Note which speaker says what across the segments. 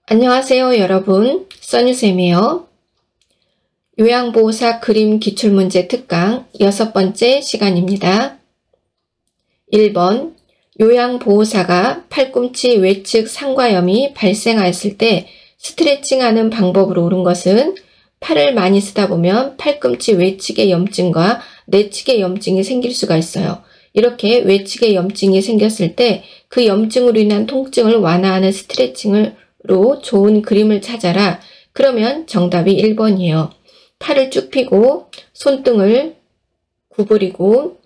Speaker 1: 안녕하세요 여러분, 써니쌤이에요. 요양보호사 그림 기출문제 특강 6번째 시간입니다. 1번 요양보호사가 팔꿈치 외측 상과염이 발생하였을 때 스트레칭하는 방법으로 옳은 것은 팔을 많이 쓰다 보면 팔꿈치 외측의 염증과 내측의 염증이 생길 수가 있어요. 이렇게 외측의 염증이 생겼을 때 그 염증으로 인한 통증을 완화하는 스트레칭으로 좋은 그림을 찾아라. 그러면 정답이 1번이에요. 팔을 쭉 펴고 손등을 구부리고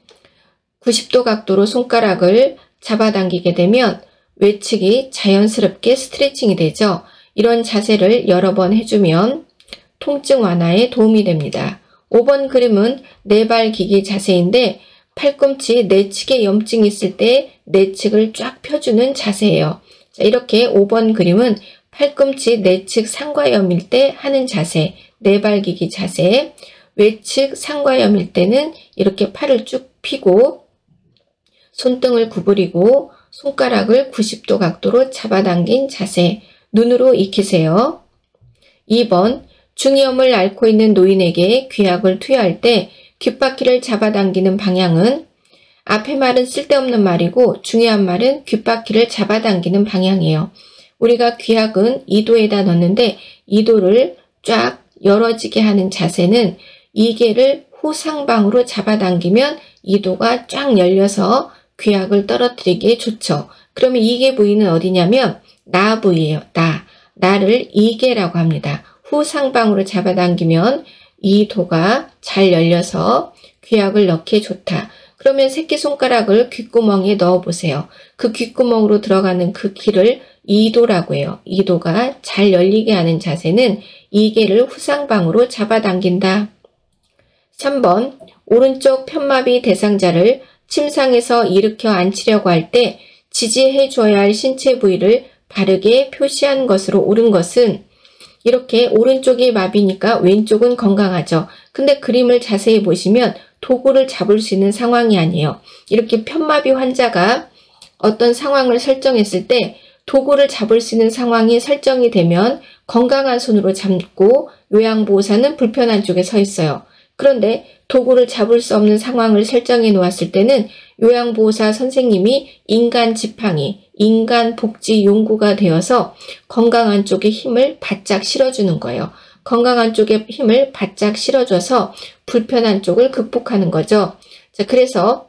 Speaker 1: 90도 각도로 손가락을 잡아당기게 되면 외측이 자연스럽게 스트레칭이 되죠. 이런 자세를 여러 번 해주면 통증 완화에 도움이 됩니다. 5번 그림은 네발기기 자세인데 팔꿈치 내측에 염증이 있을 때 내측을 쫙 펴주는 자세예요. 자, 이렇게 5번 그림은 팔꿈치 내측 상과염일 때 하는 자세, 네발기기 자세, 외측 상과염일 때는 이렇게 팔을 쭉 펴고 손등을 구부리고 손가락을 90도 각도로 잡아당긴 자세, 눈으로 익히세요. 2번 중이염을 앓고 있는 노인에게 귀약을 투여할 때 귓바퀴를 잡아당기는 방향은 앞의 말은 쓸데없는 말이고 중요한 말은 귓바퀴를 잡아당기는 방향이에요. 우리가 귀약은 2도에다 넣는데 2도를 쫙 열어지게 하는 자세는 이개를 후상방으로 잡아당기면 2도가 쫙 열려서 귀약을 떨어뜨리기에 좋죠. 그러면 이개 부위는 어디냐면 나 부위예요. 나를 이개라고 합니다. 후상방으로 잡아당기면 2도가 잘 열려서 귀약을 넣기에 좋다. 그러면 새끼손가락을 귓구멍에 넣어 보세요. 그 귓구멍으로 들어가는 그 귀를 2도라고 해요. 2도가 잘 열리게 하는 자세는 이개를 후상방으로 잡아당긴다. 3번 오른쪽 편마비 대상자를 침상에서 일으켜 앉히려고 할 때 지지해 줘야 할 신체 부위를 바르게 표시한 것으로 옳은 것은 이렇게 오른쪽이 마비니까 왼쪽은 건강하죠. 근데 그림을 자세히 보시면 도구를 잡을 수 있는 상황이 아니에요. 이렇게 편마비 환자가 어떤 상황을 설정했을 때 도구를 잡을 수 있는 상황이 설정이 되면 건강한 손으로 잡고 요양보호사는 불편한 쪽에 서 있어요. 그런데 도구를 잡을 수 없는 상황을 설정해 놓았을 때는 요양보호사 선생님이 인간 지팡이, 인간 복지 용구가 되어서 건강한 쪽에 힘을 바짝 실어주는 거예요. 건강한 쪽에 힘을 바짝 실어줘서 불편한 쪽을 극복하는 거죠. 자, 그래서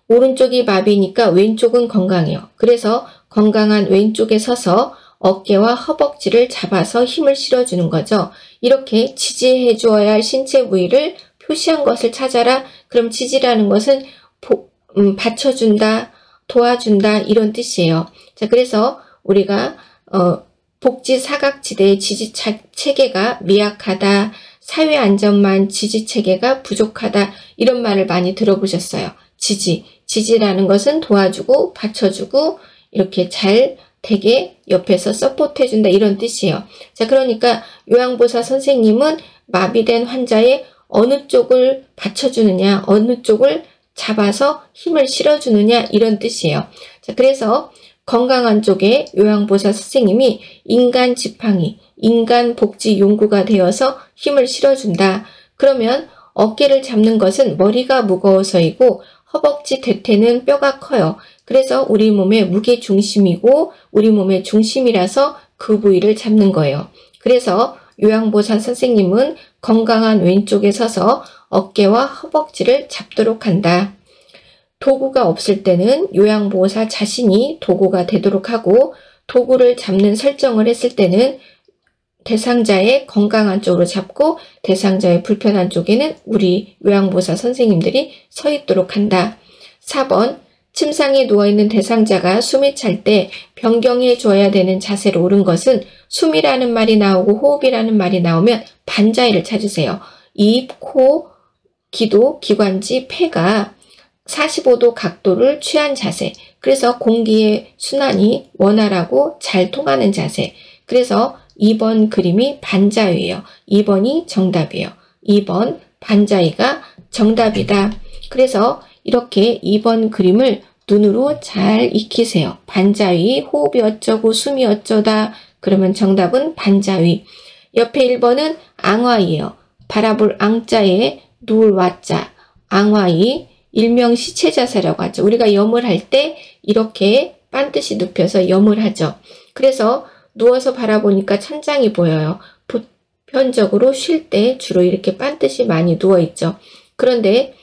Speaker 1: 오른쪽이 마비니까 왼쪽은 건강해요. 그래서 건강한 왼쪽에 서서 어깨와 허벅지를 잡아서 힘을 실어주는 거죠. 이렇게 지지해 주어야 할 신체 부위를 표시한 것을 찾아라. 그럼 지지라는 것은 받쳐준다, 도와준다 이런 뜻이에요. 자, 그래서 우리가 복지 사각지대의 지지 체계가 미약하다, 사회 안전망 지지 체계가 부족하다 이런 말을 많이 들어보셨어요. 지지라는 것은 도와주고 받쳐주고 이렇게 잘 되게 옆에서 서포트해준다 이런 뜻이에요. 자, 그러니까 요양보호사 선생님은 마비된 환자의 어느 쪽을 받쳐주느냐, 어느 쪽을 잡아서 힘을 실어주느냐 이런 뜻이에요. 자, 그래서 건강한 쪽에 요양보호사 선생님이 인간 지팡이, 인간 복지 용구가 되어서 힘을 실어준다. 그러면 어깨를 잡는 것은 머리가 무거워서이고 허벅지 대퇴는 뼈가 커요. 그래서 우리 몸의 무게 중심이고 우리 몸의 중심이라서 그 부위를 잡는 거예요. 그래서 요양보호사 선생님은 건강한 왼쪽에 서서 어깨와 허벅지를 잡도록 한다. 도구가 없을 때는 요양보호사 자신이 도구가 되도록 하고 도구를 잡는 설정을 했을 때는 대상자의 건강한 쪽으로 잡고 대상자의 불편한 쪽에는 우리 요양보호사 선생님들이 서 있도록 한다. 4번 침상에 누워있는 대상자가 숨이 찰 때 변경해 줘야 되는 자세로 옳은 것은 숨이라는 말이 나오고 호흡이라는 말이 나오면 반자위를 찾으세요. 입, 코, 기도, 기관지, 폐가 45도 각도를 취한 자세. 그래서 공기의 순환이 원활하고 잘 통하는 자세. 그래서 2번 그림이 반자위예요. 2번이 정답이에요. 2번 반자위가 정답이다. 그래서 이렇게 2번 그림을 눈으로 잘 익히세요. 반자위, 호흡이 어쩌고 숨이 어쩌다 그러면 정답은 반자위. 옆에 1번은 앙화이에요. 바라볼 앙자에 누울 와자, 앙화이, 일명 시체자세라고 하죠. 우리가 염을 할 때 이렇게 반듯이 눕혀서 염을 하죠. 그래서 누워서 바라보니까 천장이 보여요. 보편적으로 쉴 때 주로 이렇게 반듯이 많이 누워있죠. 그런데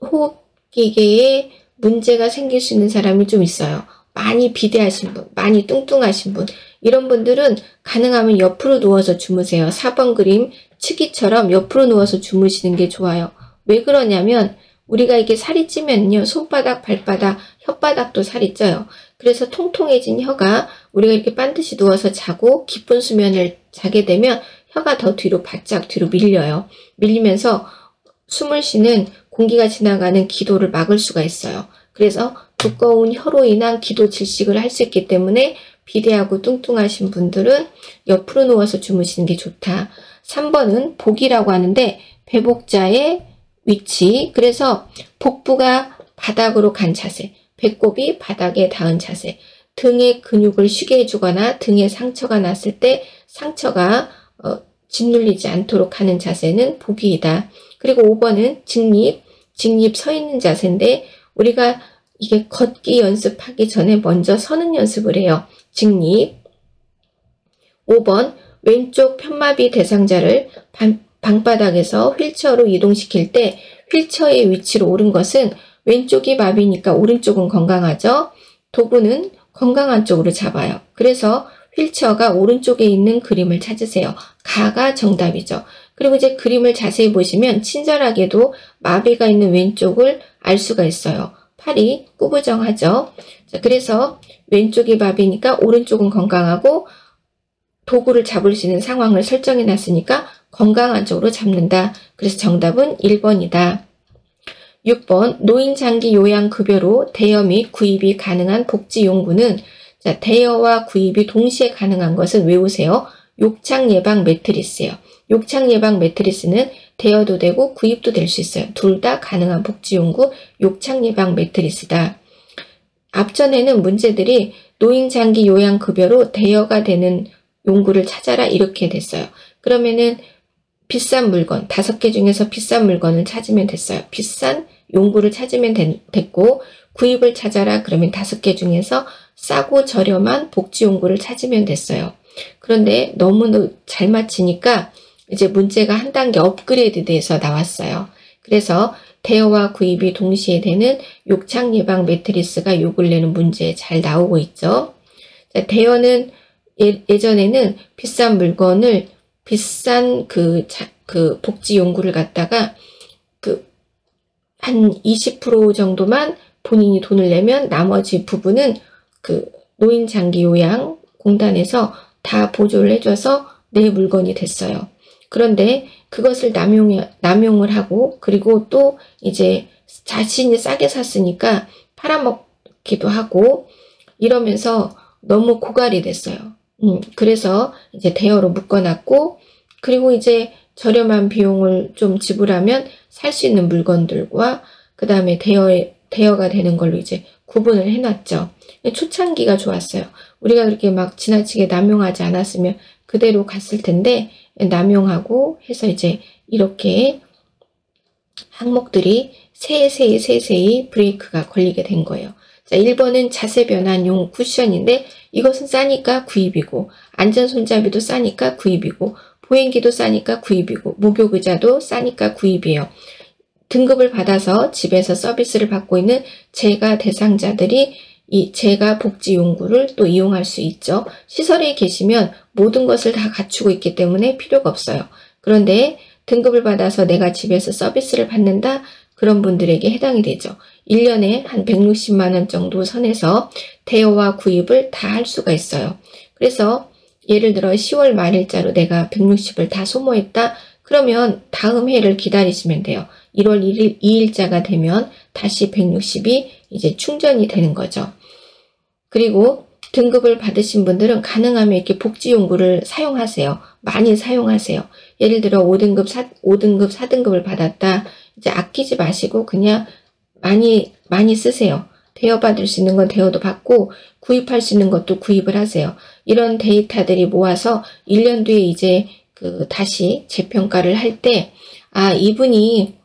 Speaker 1: 호흡기계에 문제가 생길 수 있는 사람이 좀 있어요. 많이 비대하신 분, 많이 뚱뚱하신 분, 이런 분들은 가능하면 옆으로 누워서 주무세요. 4번 그림 치기처럼 옆으로 누워서 주무시는 게 좋아요. 왜 그러냐면 우리가 이게 살이 찌면요, 손바닥, 발바닥, 혓바닥도 살이 쪄요. 그래서 통통해진 혀가 우리가 이렇게 반드시 누워서 자고 깊은 수면을 자게 되면 혀가 더 뒤로 바짝 뒤로 밀려요. 밀리면서 숨을 쉬는 공기가 지나가는 기도를 막을 수가 있어요. 그래서 두꺼운 혀로 인한 기도 질식을 할 수 있기 때문에 비대하고 뚱뚱하신 분들은 옆으로 누워서 주무시는 게 좋다. 3번은 복이라고 하는데 배복자의 위치, 그래서 복부가 바닥으로 간 자세, 배꼽이 바닥에 닿은 자세, 등의 근육을 쉬게 해주거나 등에 상처가 났을 때 상처가 짓눌리지 않도록 하는 자세는 복이다. 그리고 5번은 직립 서 있는 자세인데 우리가 이게 걷기 연습하기 전에 먼저 서는 연습을 해요. 직립. 5번 왼쪽 편마비 대상자를 방바닥에서 휠체어로 이동시킬 때 휠체어의 위치로 옳은 것은 왼쪽이 마비니까 오른쪽은 건강하죠. 도구는 건강한 쪽으로 잡아요. 그래서 휠체어가 오른쪽에 있는 그림을 찾으세요. 가가 정답이죠. 그리고 이제 그림을 자세히 보시면 친절하게도 마비가 있는 왼쪽을 알 수가 있어요. 팔이 꾸부정하죠. 자, 그래서 왼쪽이 마비니까 오른쪽은 건강하고 도구를 잡을 수 있는 상황을 설정해 놨으니까 건강한 쪽으로 잡는다. 그래서 정답은 1번이다. 6번 노인장기 요양급여로 대여 및 구입이 가능한 복지용구는, 자, 대여와 구입이 동시에 가능한 것은 외우세요. 욕창 예방 매트리스예요. 욕창 예방 매트리스는 대여도 되고 구입도 될 수 있어요. 둘 다 가능한 복지용구 욕창 예방 매트리스다. 앞전에는 문제들이 노인장기 요양급여로 대여가 되는 용구를 찾아라 이렇게 됐어요. 그러면은 비싼 물건, 5개 중에서 비싼 물건을 찾으면 됐어요. 비싼 용구를 찾으면 됐고, 구입을 찾아라 그러면 5개 중에서 싸고 저렴한 복지용구를 찾으면 됐어요. 그런데 너무 잘 맞히니까 이제 문제가 한 단계 업그레이드 돼서 나왔어요. 그래서 대여와 구입이 동시에 되는 욕창 예방 매트리스가 요 근래는 문제에 잘 나오고 있죠. 자, 대여는 예전에는 비싼 물건을 비싼 그 복지용구를 갖다가 한 20% 정도만 본인이 돈을 내면 나머지 부분은 노인장기요양공단에서 다 보조를 해줘서 내 물건이 됐어요. 그런데 그것을 남용을 하고, 그리고 또 이제 자신이 싸게 샀으니까 팔아먹기도 하고 이러면서 너무 고갈이 됐어요. 그래서 이제 대여로 묶어놨고, 그리고 이제 저렴한 비용을 좀 지불하면 살 수 있는 물건들과 그 다음에 대여가 되는 걸로 이제 구분을 해놨죠. 초창기가 좋았어요. 우리가 그렇게 막 지나치게 남용하지 않았으면 그대로 갔을 텐데, 남용하고 해서 이제 이렇게 항목들이 세세히 브레이크가 걸리게 된 거예요. 자, 1번은 자세 변환용 쿠션인데 이것은 싸니까 구입이고, 안전손잡이도 싸니까 구입이고, 보행기도 싸니까 구입이고, 목욕의자도 싸니까 구입이에요. 등급을 받아서 집에서 서비스를 받고 있는 재가 대상자들이 이 재가 복지용구를 또 이용할 수 있죠. 시설에 계시면 모든 것을 다 갖추고 있기 때문에 필요가 없어요. 그런데 등급을 받아서 내가 집에서 서비스를 받는다? 그런 분들에게 해당이 되죠. 1년에 한 160만 원 정도 선에서 대여와 구입을 다 할 수가 있어요. 그래서 예를 들어 10월 말일자로 내가 160을 다 소모했다? 그러면 다음 해를 기다리시면 돼요. 1월 1일 2일자가 되면 다시 160이 이제 충전이 되는 거죠. 그리고 등급을 받으신 분들은 가능하면 이렇게 복지용구를 사용하세요. 많이 사용하세요. 예를 들어 5등급, 4등급을 받았다. 이제 아끼지 마시고 그냥 많이 쓰세요. 대여받을 수 있는 건 대여도 받고 구입할 수 있는 것도 구입을 하세요. 이런 데이터들이 모아서 1년 뒤에 이제 다시 재평가를 할 때, 아, 이분이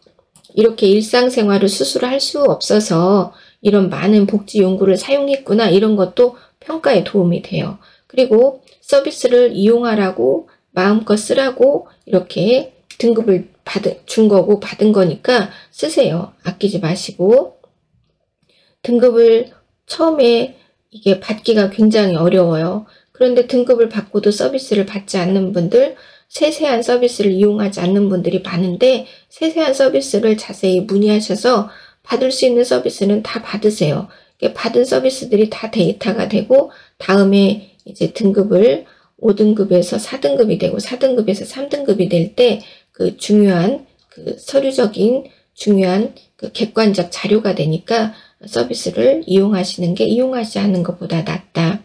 Speaker 1: 이렇게 일상생활을 스스로 할 수 없어서 이런 많은 복지 용구를 사용했구나, 이런 것도 평가에 도움이 돼요. 그리고 서비스를 이용하라고 마음껏 쓰라고 이렇게 등급을 준 거고 받은 거니까 쓰세요. 아끼지 마시고. 등급을 처음에 이게 받기가 굉장히 어려워요. 그런데 등급을 받고도 서비스를 받지 않는 분들, 세세한 서비스를 이용하지 않는 분들이 많은데 세세한 서비스를 자세히 문의하셔서 받을 수 있는 서비스는 다 받으세요. 받은 서비스들이 다 데이터가 되고 다음에 이제 등급을 5등급에서 4등급이 되고 4등급에서 3등급이 될 때 그 중요한 서류적인 중요한 객관적 자료가 되니까 서비스를 이용하시는 게 이용하지 않는 것보다 낫다.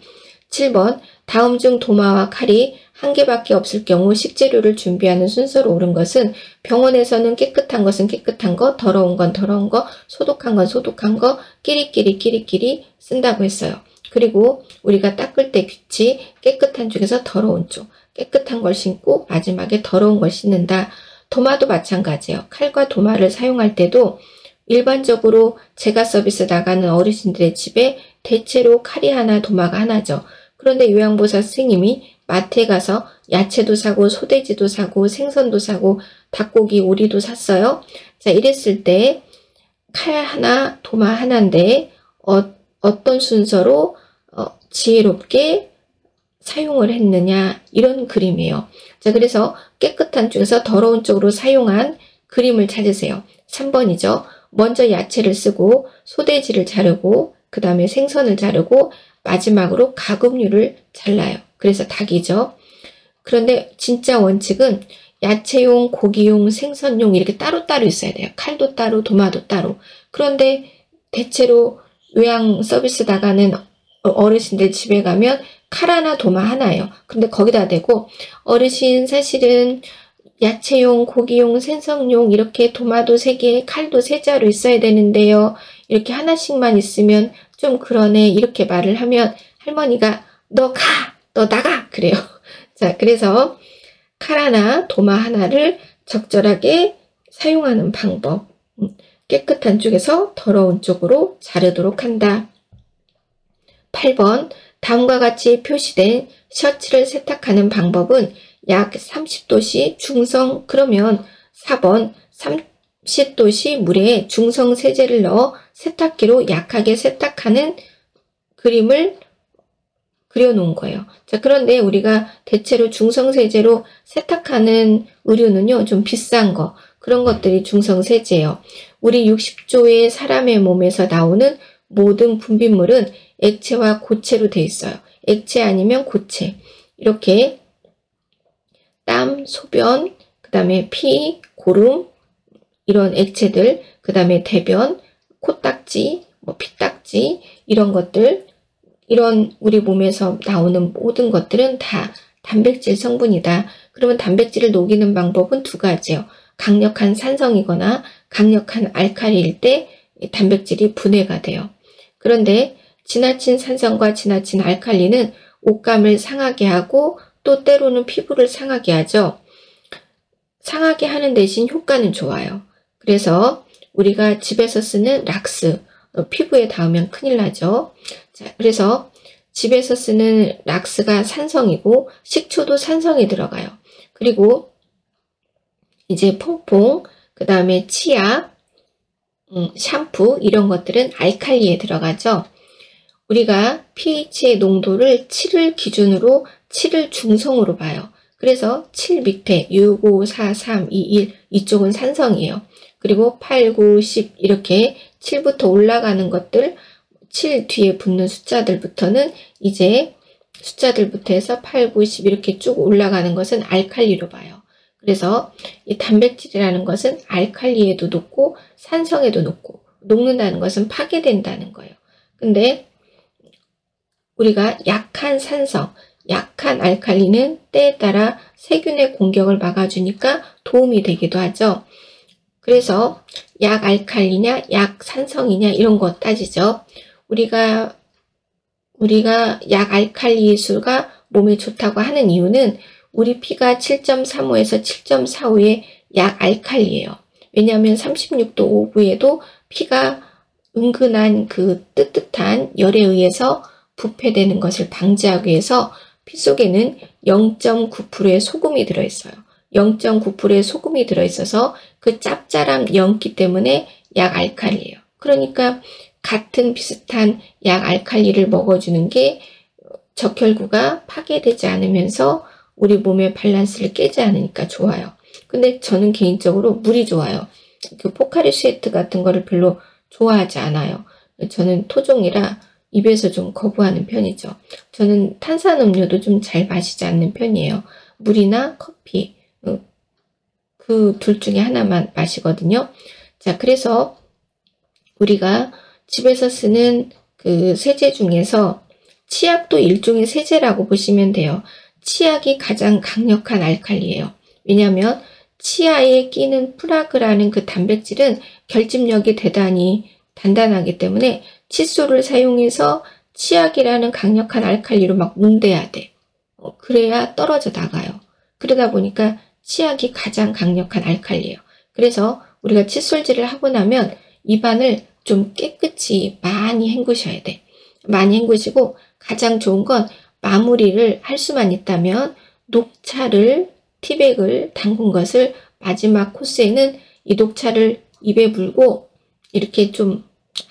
Speaker 1: 7번, 다음 중 도마와 칼이 한 개밖에 없을 경우 식재료를 준비하는 순서로 옳은 것은 병원에서는 깨끗한 것은 깨끗한 거, 더러운 건 더러운 거, 소독한 건 소독한 거, 끼리끼리 쓴다고 했어요. 그리고 우리가 닦을 때 규칙, 깨끗한 쪽에서 더러운 쪽, 깨끗한 걸 신고 마지막에 더러운 걸 씻는다. 도마도 마찬가지예요. 칼과 도마를 사용할 때도 일반적으로 제가 서비스 나가는 어르신들의 집에 대체로 칼이 하나, 도마가 하나죠. 그런데 요양보호사 선생님이 마트에 가서 야채도 사고 소돼지도 사고 생선도 사고 닭고기, 오리도 샀어요. 자, 이랬을 때 칼 하나, 도마 하나인데 어떤 순서로 지혜롭게 사용을 했느냐, 이런 그림이에요. 자, 그래서 깨끗한 쪽에서 더러운 쪽으로 사용한 그림을 찾으세요. 3번이죠. 먼저 야채를 쓰고 소돼지를 자르고 그 다음에 생선을 자르고 마지막으로 가금류를 잘라요. 그래서 닭이죠. 그런데 진짜 원칙은 야채용, 고기용, 생선용 이렇게 따로따로 있어야 돼요. 칼도 따로, 도마도 따로. 그런데 대체로 요양 서비스 나가는 어르신들 집에 가면 칼 하나, 도마 하나예요. 근데 거기다 대고 어르신 사실은 야채용, 고기용, 생선용 이렇게 도마도 3개, 칼도 3자루 있어야 되는데요. 이렇게 하나씩만 있으면 좀 그러네. 이렇게 말을 하면 할머니가 너 가! 너 나가! 그래요. 자, 그래서 칼 하나, 도마 하나를 적절하게 사용하는 방법. 깨끗한 쪽에서 더러운 쪽으로 자르도록 한다. 8번, 다음과 같이 표시된 셔츠를 세탁하는 방법은 약 30도씨 중성, 그러면 4번 30도씨 물에 중성 세제를 넣어 세탁기로 약하게 세탁하는 그림을 그려놓은 거예요. 자, 그런데 우리가 대체로 중성 세제로 세탁하는 의류는요, 좀 비싼 거, 그런 것들이 중성 세제예요. 우리 60조의 사람의 몸에서 나오는 모든 분비물은 액체와 고체로 되어 있어요. 액체 아니면 고체. 이렇게 땀, 소변, 그 다음에 피, 고름, 이런 액체들, 그 다음에 대변, 코딱지, 피딱지, 이런 것들, 이런 우리 몸에서 나오는 모든 것들은 다 단백질 성분이다. 그러면 단백질을 녹이는 방법은 2가지예요. 강력한 산성이거나 강력한 알칼리일 때 단백질이 분해가 돼요. 그런데 지나친 산성과 지나친 알칼리는 옷감을 상하게 하고 또 때로는 피부를 상하게 하죠. 상하게 하는 대신 효과는 좋아요. 그래서 우리가 집에서 쓰는 락스, 피부에 닿으면 큰일 나죠. 자, 그래서 집에서 쓰는 락스가 산성이고 식초도 산성이 들어가요. 그리고 이제 퐁퐁, 그 다음에 치약, 샴푸 이런 것들은 알칼리에 들어가죠. 우리가 pH의 농도를 7을 기준으로 7을 중성으로 봐요. 그래서 7 밑에 6, 5, 4, 3, 2, 1 이쪽은 산성이에요. 그리고 8, 9, 10 이렇게 7부터 올라가는 것들, 7 뒤에 붙는 숫자들부터는 이제 숫자들부터 해서 8, 9, 10 이렇게 쭉 올라가는 것은 알칼리로 봐요. 그래서 이 단백질이라는 것은 알칼리에도 녹고 산성에도 녹고, 녹는다는 것은 파괴된다는 거예요. 근데 우리가 약한 산성, 약한 알칼리는 때에 따라 세균의 공격을 막아주니까 도움이 되기도 하죠. 그래서 약 알칼리냐 약 산성이냐 이런 거 따지죠. 우리가 약 알칼리 수가 몸에 좋다고 하는 이유는 우리 피가 7.35에서 7.45의 약 알칼리예요. 왜냐하면 36도 오후에도 피가 은근한 그 뜨뜻한 열에 의해서 부패되는 것을 방지하기 위해서 피 속에는 0.9%의 소금이 들어있어요. 0.9%의 소금이 들어있어서 그 짭짤한 연기 때문에 약 알칼리예요. 그러니까 같은 비슷한 약 알칼리를 먹어주는 게 적혈구가 파괴되지 않으면서 우리 몸의 밸런스를 깨지 않으니까 좋아요. 근데 저는 개인적으로 물이 좋아요. 그 포카리 스웨트 같은 거를 별로 좋아하지 않아요. 저는 토종이라 입에서 좀 거부하는 편이죠. 저는 탄산음료도 좀 잘 마시지 않는 편이에요. 물이나 커피, 그 둘 중에 하나만 마시거든요. 자, 그래서 우리가 집에서 쓰는 그 세제 중에서 치약도 일종의 세제라고 보시면 돼요. 치약이 가장 강력한 알칼리예요. 왜냐하면 치아에 끼는 프라그라는 그 단백질은 결집력이 대단히 단단하기 때문에 칫솔을 사용해서 치약이라는 강력한 알칼리로 막 문대야 돼. 그래야 떨어져 나가요. 그러다 보니까 치약이 가장 강력한 알칼리예요. 그래서 우리가 칫솔질을 하고 나면 입안을 좀 깨끗이 많이 헹구셔야 돼. 많이 헹구시고 가장 좋은 건 마무리를 할 수만 있다면 녹차를 티백을 담근 것을 마지막 코스에는 이 녹차를 입에 물고 이렇게 좀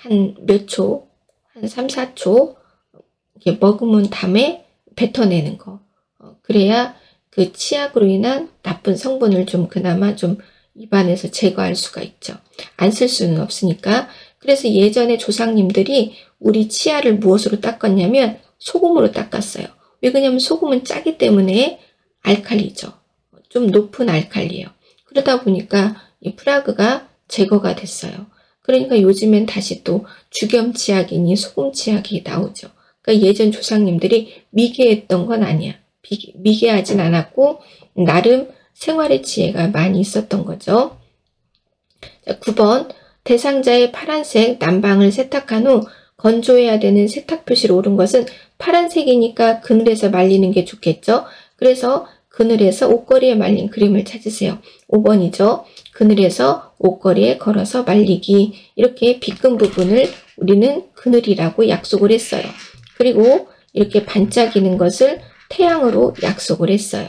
Speaker 1: 한 몇 초, 한 3, 4초 이렇게 머금은 다음에 뱉어내는 거. 그래야 그 치약으로 인한 나쁜 성분을 좀 그나마 좀 입안에서 제거할 수가 있죠. 안 쓸 수는 없으니까. 그래서 예전에 조상님들이 우리 치아를 무엇으로 닦았냐면 소금으로 닦았어요. 왜 그러냐면 소금은 짜기 때문에 알칼리죠. 좀 높은 알칼리예요. 그러다 보니까 이 프라그가 제거가 됐어요. 그러니까 요즘엔 다시 또 죽염치약이니 소금치약이 나오죠. 그러니까 예전 조상님들이 미개했던 건 아니야. 미개하진 않았고 나름 생활의 지혜가 많이 있었던 거죠. 자, 9번 대상자의 파란색 난방을 세탁한 후 건조해야 되는 세탁 표시로 오른 것은 파란색이니까 그늘에서 말리는 게 좋겠죠. 그래서 그늘에서 옷걸이에 말린 그림을 찾으세요. 5번이죠. 그늘에서 옷걸이에 걸어서 말리기. 이렇게 빗금 부분을 우리는 그늘이라고 약속을 했어요. 그리고 이렇게 반짝이는 것을 태양으로 약속을 했어요.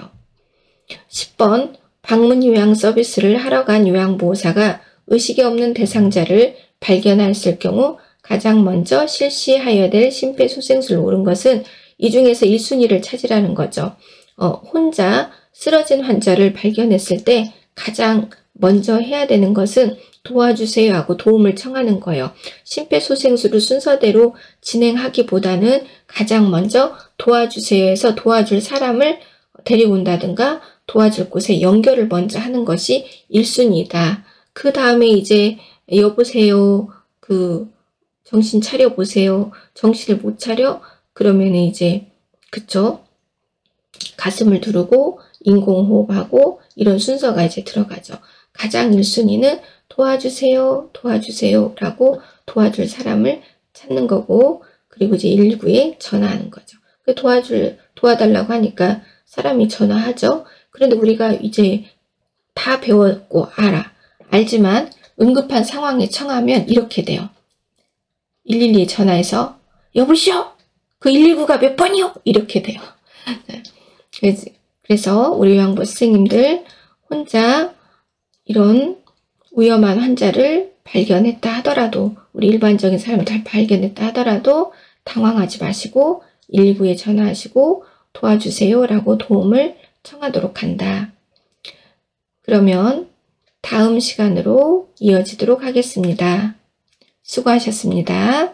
Speaker 1: 10번 방문 요양 서비스를 하러 간 요양보호사가 의식이 없는 대상자를 발견했을 경우 가장 먼저 실시하여야 될 심폐소생술을 옳은 것은 이 중에서 1순위를 찾으라는 거죠. 혼자 쓰러진 환자를 발견했을 때 가장 먼저 해야 되는 것은 도와주세요 하고 도움을 청하는 거예요. 심폐소생술을 순서대로 진행하기보다는 가장 먼저 도와주세요 해서 도와줄 사람을 데리고 온다든가 도와줄 곳에 연결을 먼저 하는 것이 1순위다. 그 다음에 이제 여보세요, 정신 차려 보세요. 정신을 못 차려? 그러면 이제 그쵸? 가슴을 두르고 인공호흡하고 이런 순서가 이제 들어가죠. 가장 1순위는 도와주세요, 도와주세요 라고 도와줄 사람을 찾는 거고, 그리고 이제 119에 전화하는 거죠. 도와달라고 하니까 사람이 전화하죠. 그런데 우리가 이제 다 배웠고 알지만 응급한 상황에 청하면 이렇게 돼요. 112에 전화해서 여보시오, 그 119가 몇 번이요? 이렇게 돼요. 그래서 우리 요양보 선생님들 혼자 이런 위험한 환자를 발견했다 하더라도, 우리 일반적인 사람을 다 발견했다 하더라도 당황하지 마시고 119에 전화하시고 도와주세요 라고 도움을 청하도록 한다. 그러면 다음 시간으로 이어지도록 하겠습니다. 수고하셨습니다.